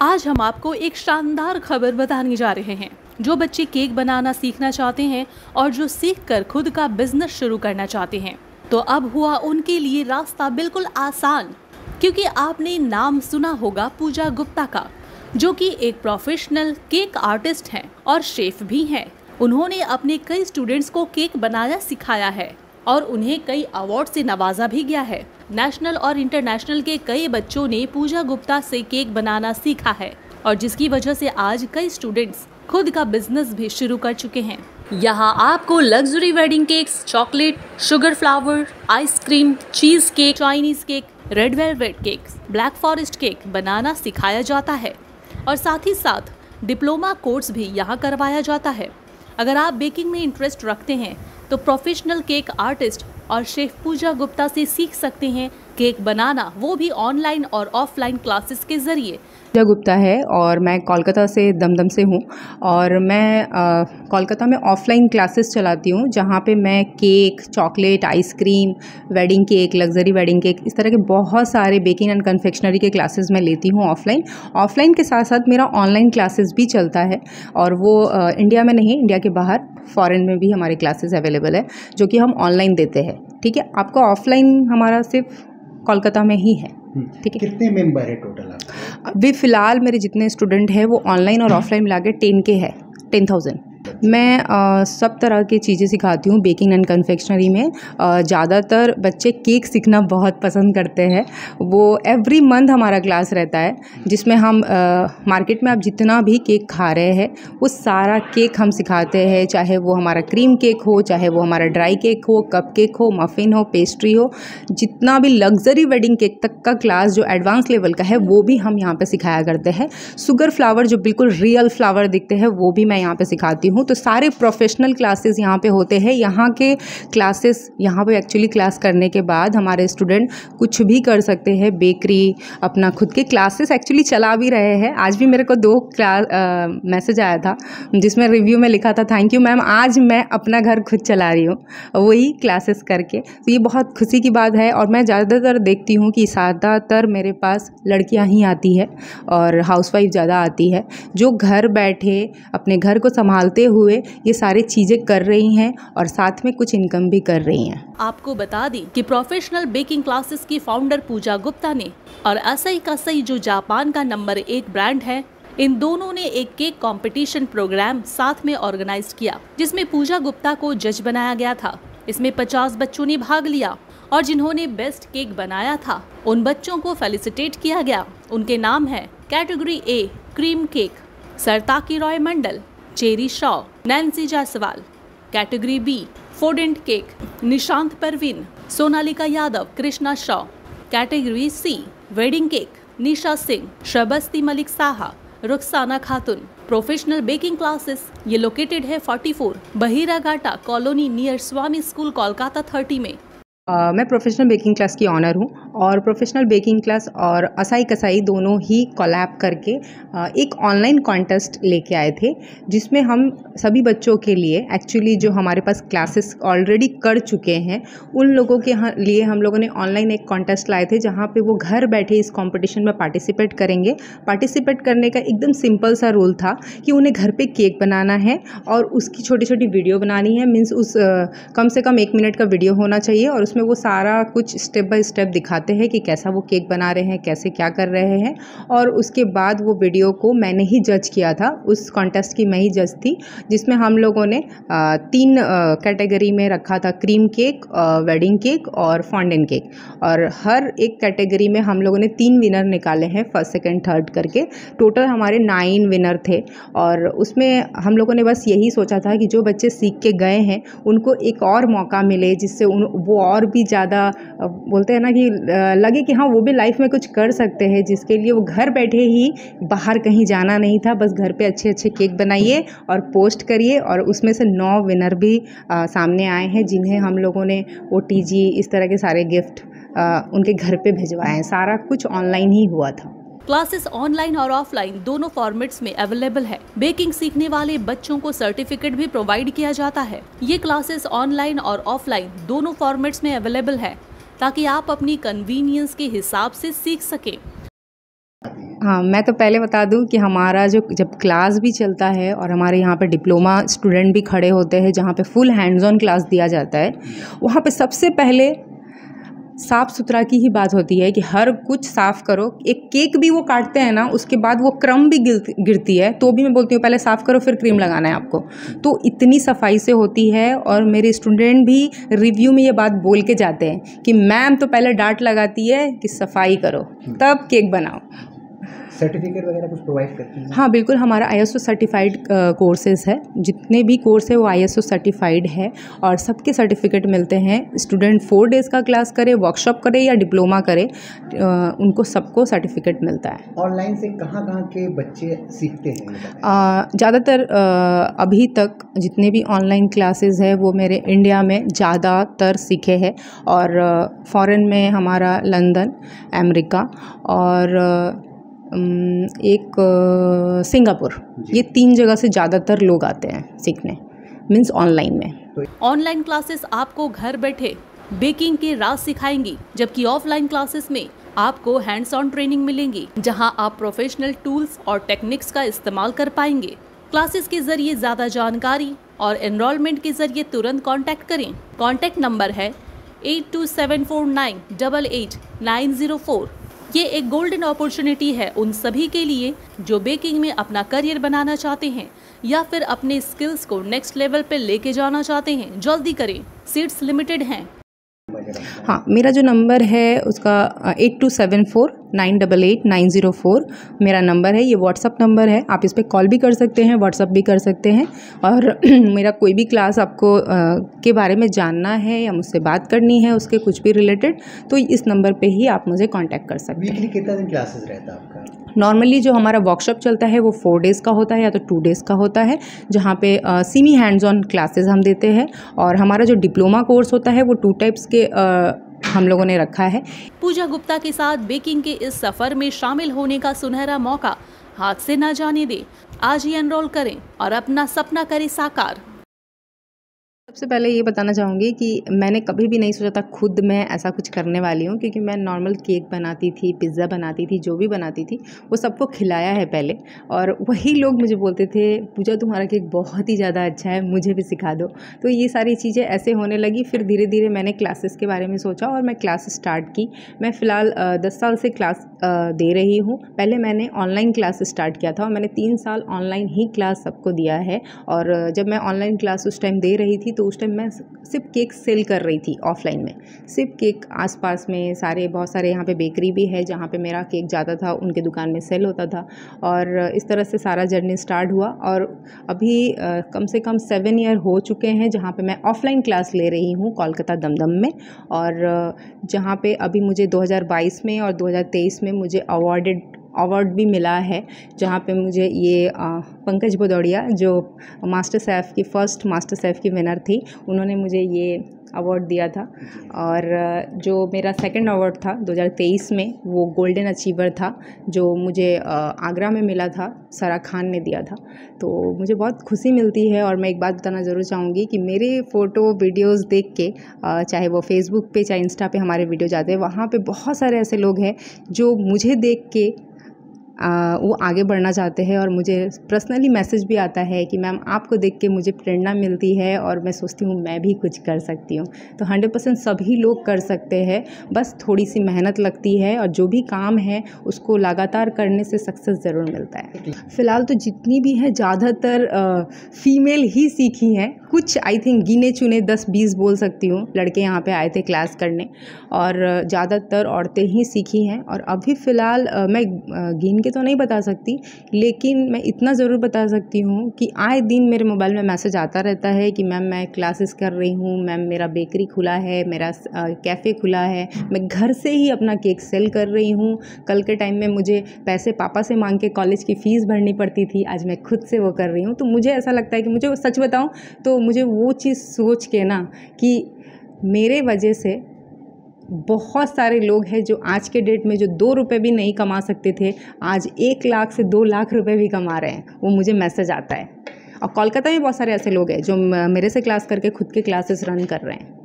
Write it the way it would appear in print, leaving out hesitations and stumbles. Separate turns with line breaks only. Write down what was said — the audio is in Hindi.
आज हम आपको एक शानदार खबर बताने जा रहे हैं। जो बच्चे केक बनाना सीखना चाहते हैं और जो सीखकर खुद का बिजनेस शुरू करना चाहते हैं, तो अब हुआ उनके लिए रास्ता बिल्कुल आसान, क्योंकि आपने नाम सुना होगा पूजा गुप्ता का, जो कि एक प्रोफेशनल केक आर्टिस्ट हैं और शेफ भी हैं। उन्होंने अपने कई स्टूडेंट्स को केक बनाना सिखाया है और उन्हें कई अवार्ड से नवाजा भी गया है। नेशनल और इंटरनेशनल के कई बच्चों ने पूजा गुप्ता से केक बनाना सीखा है और जिसकी वजह से आज कई स्टूडेंट्स खुद का बिजनेस भी शुरू कर चुके हैं। यहाँ आपको luxury wedding cakes, chocolate, sugar flower, ice cream, cheese cake, Chinese cake, red velvet cakes, black forest cake बनाना सिखाया जाता है और साथ ही साथ डिप्लोमा कोर्स भी यहाँ करवाया जाता है। अगर आप बेकिंग में इंटरेस्ट रखते हैं तो प्रोफेशनल केक आर्टिस्ट और शेफ पूजा गुप्ता से सीख सकते हैं केक बनाना, वो भी ऑनलाइन और ऑफलाइन क्लासेस के जरिए।
पूजा गुप्ता है और मैं कोलकाता से दमदम से हूँ और मैं कोलकाता में ऑफ़लाइन क्लासेस चलाती हूँ, जहाँ पे मैं cake, chocolate, ice cream, wedding cake, luxury wedding cake, इस तरह के बहुत सारे बेकिंग एंड कन्फेक्शनरी के क्लासेस मैं लेती हूँ ऑफ़लाइन के साथ साथ मेरा ऑनलाइन क्लासेस भी चलता है और वो इंडिया में नहीं, इंडिया के बाहर फ़ॉरेन में भी हमारे क्लासेस अवेलेबल है, जो कि हम ऑनलाइन देते हैं। ठीक है, आपका ऑफ़लाइन हमारा सिर्फ कोलकाता में ही है। ठीक है,
कितने मेंबर है टोटल आपके?
अभी फ़िलहाल मेरे जितने स्टूडेंट हैं वो ऑनलाइन और ऑफलाइन मिला के 10 के है, 10,000। मैं सब तरह की चीज़ें सिखाती हूँ बेकिंग एंड कन्फेक्शनरी में। ज़्यादातर बच्चे केक सीखना बहुत पसंद करते हैं। वो एवरी मंथ हमारा क्लास रहता है, जिसमें हम मार्केट में आप जितना भी केक खा रहे हैं वो सारा केक हम सिखाते हैं, चाहे वो हमारा क्रीम केक हो, चाहे वो हमारा ड्राई केक हो, कप केक हो, मफ़िन हो, पेस्ट्री हो, जितना भी लग्जरी वेडिंग केक तक का क्लास जो एडवांस लेवल का है वो भी हम यहाँ पे सिखाया करते हैं। शुगर फ्लावर जो बिल्कुल रियल फ्लावर दिखते हैं वो भी मैं यहाँ पे सिखाती हूँ। तो सारे प्रोफेशनल क्लासेस यहाँ पे होते हैं। यहाँ के क्लासेस, यहाँ पे एक्चुअली क्लास करने के बाद हमारे स्टूडेंट कुछ भी कर सकते हैं। बेकरी, अपना खुद के क्लासेस एक्चुअली चला भी रहे हैं। आज भी मेरे को 2 मैसेज आया था जिसमें रिव्यू में लिखा था, थैंक यू मैम, आज मैं अपना घर खुद चला रही हूँ वही क्लासेस करके। तो ये बहुत खुशी की बात है और मैं ज़्यादातर देखती हूँ कि ज़्यादातर मेरे पास लड़कियाँ ही आती है और हाउसवाइफ ज़्यादा आती है, जो घर बैठे अपने घर को संभालते हुए ये सारी चीज़ें कर रही हैं और साथ में कुछ इनकम भी कर रही हैं।
आपको बता दी कि प्रोफेशनल बेकिंग क्लासेस की फाउंडर पूजा गुप्ता ने और असाई कासाई जो जापान का नंबर 1 ब्रांड है, इन दोनों ने एक केक कंपटीशन प्रोग्राम साथ में ऑर्गेनाइज किया, जिसमें पूजा गुप्ता को जज बनाया गया था। इसमें 50 बच्चों ने भाग लिया और जिन्होंने बेस्ट केक बनाया था उन बच्चों को फेलिसिटेट किया गया। उनके नाम है category A cream cake, Sartaki Roy Mandal, Cherry Shaw, Nancy Jaiswal. Category B fondant cake, Nishant Parveen, Sonalika Yadav, Krishna Shaw. Category C wedding cake, Nisha Singh, Shabasti Malik Saha, Rukhsana Khatoon. Professional baking classes ये लोकेटेड है 44 Bahiraghata colony near Swami school, Kolkata 30 में।
मैं प्रोफेशनल बेकिंग क्लास की ऑनर हूँ और प्रोफेशनल बेकिंग क्लास और असाई कसाई दोनों ही कोलैब करके एक ऑनलाइन कॉन्टेस्ट लेके आए थे, जिसमें हम सभी बच्चों के लिए एक्चुअली जो हमारे पास क्लासेस ऑलरेडी कर चुके हैं उन लोगों के लिए हम लोगों ने ऑनलाइन एक कॉन्टेस्ट लाए थे, जहाँ पे वो घर बैठे इस कॉम्पिटिशन में पार्टिसिपेट करेंगे। पार्टिसिपेट करने का एकदम सिंपल सा रूल था कि उन्हें घर पर केक बनाना है और उसकी छोटी छोटी वीडियो बनानी है। मीन्स उस कम से कम 1 मिनट का वीडियो होना चाहिए और में वो सारा कुछ स्टेप बाय स्टेप दिखाते हैं कि कैसा वो केक बना रहे हैं, कैसे क्या कर रहे हैं। और उसके बाद वो वीडियो को मैंने ही जज किया था, उस कॉन्टेस्ट की मैं ही जज थी, जिसमें हम लोगों ने 3 कैटेगरी में रखा था, क्रीम केक, वेडिंग केक और फॉन्डेंट केक। और हर एक कैटेगरी में हम लोगों ने 3 विनर निकाले हैं, फर्स्ट सेकेंड थर्ड करके। टोटल हमारे 9 विनर थे और उसमें हम लोगों ने बस यही सोचा था कि जो बच्चे सीख के गए हैं उनको एक और मौका मिले, जिससे वो और भी ज़्यादा बोलते हैं ना कि लगे कि हाँ वो भी लाइफ में कुछ कर सकते हैं, जिसके लिए वो घर बैठे ही, बाहर कहीं जाना नहीं था, बस घर पे अच्छे अच्छे केक बनाइए और पोस्ट करिए। और उसमें से 9 विनर भी सामने आए हैं, जिन्हें हम लोगों ने OTG इस तरह के सारे गिफ्ट उनके घर पे भिजवाए हैं। सारा कुछ ऑनलाइन ही हुआ था।
क्लासेस ऑनलाइन और ऑफलाइन दोनों फॉर्मेट्स में अवेलेबल है। बेकिंग सीखने वाले बच्चों को सर्टिफिकेट भी प्रोवाइड किया जाता है। ये क्लासेस ऑनलाइन और ऑफलाइन दोनों फॉर्मेट्स में अवेलेबल है, ताकि आप अपनी कन्वीनियंस के हिसाब से सीख सकें।
हाँ, मैं तो पहले बता दूं कि हमारा जो जब क्लास भी चलता है और हमारे यहाँ पे डिप्लोमा स्टूडेंट भी खड़े होते हैं जहाँ पे फुल हैंड्स ऑन क्लास दिया जाता है, वहाँ पे सबसे पहले साफ़ सुथरा की ही बात होती है कि हर कुछ साफ़ करो। एक केक भी वो काटते हैं ना, उसके बाद वो क्रम्ब भी गिरती है तो भी मैं बोलती हूँ पहले साफ़ करो फिर क्रीम लगाना है आपको। तो इतनी सफाई से होती है और मेरे स्टूडेंट भी रिव्यू में ये बात बोल के जाते हैं कि मैम तो पहले डांट लगाती है कि सफाई करो तब केक बनाओ।
सर्टिफिकेट वगैरह कुछ प्रोवाइड करती हैं?
हाँ बिल्कुल, हमारा ISO सर्टिफाइड कोर्सेज़ है, जितने भी कोर्स है वो ISO सर्टिफाइड है और सबके सर्टिफिकेट मिलते हैं। स्टूडेंट 4 डेज़ का क्लास करे, वर्कशॉप करे या डिप्लोमा करे, उनको सबको सर्टिफिकेट मिलता है।
ऑनलाइन से कहाँ के बच्चे सीखते हैं?
ज़्यादातर अभी तक जितने भी ऑनलाइन क्लासेस है वो मेरे इंडिया में ज़्यादातर सीखे हैं और फॉरेन में हमारा लंदन, अमेरिका और एक सिंगापुर, ये 3 जगह से ज़्यादातर लोग आते हैं सीखने, मीन्स ऑनलाइन में।
ऑनलाइन क्लासेस आपको घर बैठे बेकिंग के राज सिखाएंगी, जबकि ऑफलाइन क्लासेस में आपको हैंड्स ऑन ट्रेनिंग मिलेंगी जहां आप प्रोफेशनल टूल्स और टेक्निक्स का इस्तेमाल कर पाएंगे। क्लासेस के जरिए ज्यादा जानकारी और एनरोलमेंट के जरिए तुरंत कांटेक्ट करें। कांटेक्ट नंबर है 8274988904। ये एक गोल्डन अपॉर्चुनिटी है उन सभी के लिए जो बेकिंग में अपना करियर बनाना चाहते हैं या फिर अपने स्किल्स को नेक्स्ट लेवल पे लेके जाना चाहते हैं। जल्दी करें, सीट्स लिमिटेड हैं।
हाँ, मेरा जो नंबर है उसका 8274988904 मेरा नंबर है। ये व्हाट्सअप नंबर है, आप इस पर कॉल भी कर सकते हैं, व्हाट्सअप भी कर सकते हैं। और मेरा कोई भी क्लास आपको के बारे में जानना है या मुझसे बात करनी है उसके कुछ भी रिलेटेड, तो इस नंबर पे ही आप मुझे कांटेक्ट कर सकते हैं।
वीकली कितना दिन क्लासेस रहता है आपका?
नॉर्मली जो हमारा वर्कशॉप चलता है वो 4 डेज़ का होता है या तो 2 डेज़ का होता है, जहाँ पे सेमी हैंड्स ऑन क्लासेस हम देते हैं। और हमारा जो डिप्लोमा कोर्स होता है वो 2 टाइप्स के हम लोगों ने रखा है।
पूजा गुप्ता के साथ बेकिंग के इस सफर में शामिल होने का सुनहरा मौका हाथ से ना जाने दे। आज ही एनरोल करें और अपना सपना करें साकार।
सबसे पहले ये बताना चाहूँगी कि मैंने कभी भी नहीं सोचा था खुद मैं ऐसा कुछ करने वाली हूँ, क्योंकि मैं नॉर्मल केक बनाती थी, पिज़्ज़ा बनाती थी, जो भी बनाती थी वो सबको खिलाया है पहले, और वही लोग मुझे बोलते थे पूजा तुम्हारा केक बहुत ही ज़्यादा अच्छा है, मुझे भी सिखा दो। तो ये सारी चीज़ें ऐसे होने लगी। फिर धीरे धीरे मैंने क्लासेस के बारे में सोचा और मैं क्लास स्टार्ट की। मैं फ़िलहाल 10 साल से क्लास दे रही हूँ। पहले मैंने ऑनलाइन क्लास स्टार्ट किया था और मैंने 3 साल ऑनलाइन ही क्लास सबको दिया है। और जब मैं ऑनलाइन क्लास उस टाइम दे रही थी तो उस टाइम मैं सिर्फ केक सेल कर रही थी ऑफलाइन में, सिर्फ केक। आसपास में बहुत सारे यहाँ पे बेकरी भी है जहाँ पे मेरा केक जाता था, उनके दुकान में सेल होता था। और इस तरह से सारा जर्नी स्टार्ट हुआ और अभी कम से कम 7 ईयर हो चुके हैं जहाँ पे मैं ऑफलाइन क्लास ले रही हूँ कोलकाता दमदम में। और जहाँ पे अभी मुझे 2022 में और 2023 में मुझे अवार्ड भी मिला है, जहाँ पे मुझे ये पंकज भदौड़िया जो फर्स्ट मास्टर शेफ़ की विनर थी, उन्होंने मुझे ये अवार्ड दिया था। और जो मेरा सेकंड अवार्ड था 2023 में वो गोल्डन अचीवर था, जो मुझे आगरा में मिला था, सरा खान ने दिया था। तो मुझे बहुत खुशी मिलती है। और मैं एक बात बताना ज़रूर चाहूँगी कि मेरे फ़ोटो वीडियोज़ देख के, चाहे वो फेसबुक पे चाहे इंस्टा पे हमारे वीडियो जाते हैं, वहाँ पे बहुत सारे ऐसे लोग हैं जो मुझे देख के वो आगे बढ़ना चाहते हैं। और मुझे पर्सनली मैसेज भी आता है कि मैम आपको देख के मुझे प्रेरणा मिलती है और मैं सोचती हूँ मैं भी कुछ कर सकती हूँ। तो 100% सभी लोग कर सकते हैं, बस थोड़ी सी मेहनत लगती है और जो भी काम है उसको लगातार करने से सक्सेस ज़रूर मिलता है। फ़िलहाल तो जितनी भी है ज़्यादातर फीमेल ही सीखी हैं, कुछ आई थिंक गिने चुने 10-20 बोल सकती हूँ लड़के यहाँ पे आए थे क्लास करने, और ज़्यादातर औरतें ही सीखी हैं। और अभी फ़िलहाल मैं गिन के तो नहीं बता सकती, लेकिन मैं इतना ज़रूर बता सकती हूँ कि आए दिन मेरे मोबाइल में मैसेज आता रहता है कि मैम मैं क्लासेस कर रही हूँ, मैम मेरा बेकरी खुला है, मेरा कैफ़े खुला है, मैं घर से ही अपना केक सेल कर रही हूँ। कल के टाइम में मुझे पैसे पापा से मांग के कॉलेज की फ़ीस भरनी पड़ती थी, आज मैं खुद से वो कर रही हूँ। तो मुझे ऐसा लगता है कि मुझे सच बताऊँ तो मुझे वो चीज़ सोच के ना कि मेरे वजह से बहुत सारे लोग हैं जो आज के डेट में जो 2 रुपये भी नहीं कमा सकते थे, आज 1 लाख से 2 लाख रुपए भी कमा रहे हैं, वो मुझे मैसेज आता है। और कोलकाता में बहुत सारे ऐसे लोग हैं जो मेरे से क्लास करके खुद के क्लासेस रन कर रहे हैं।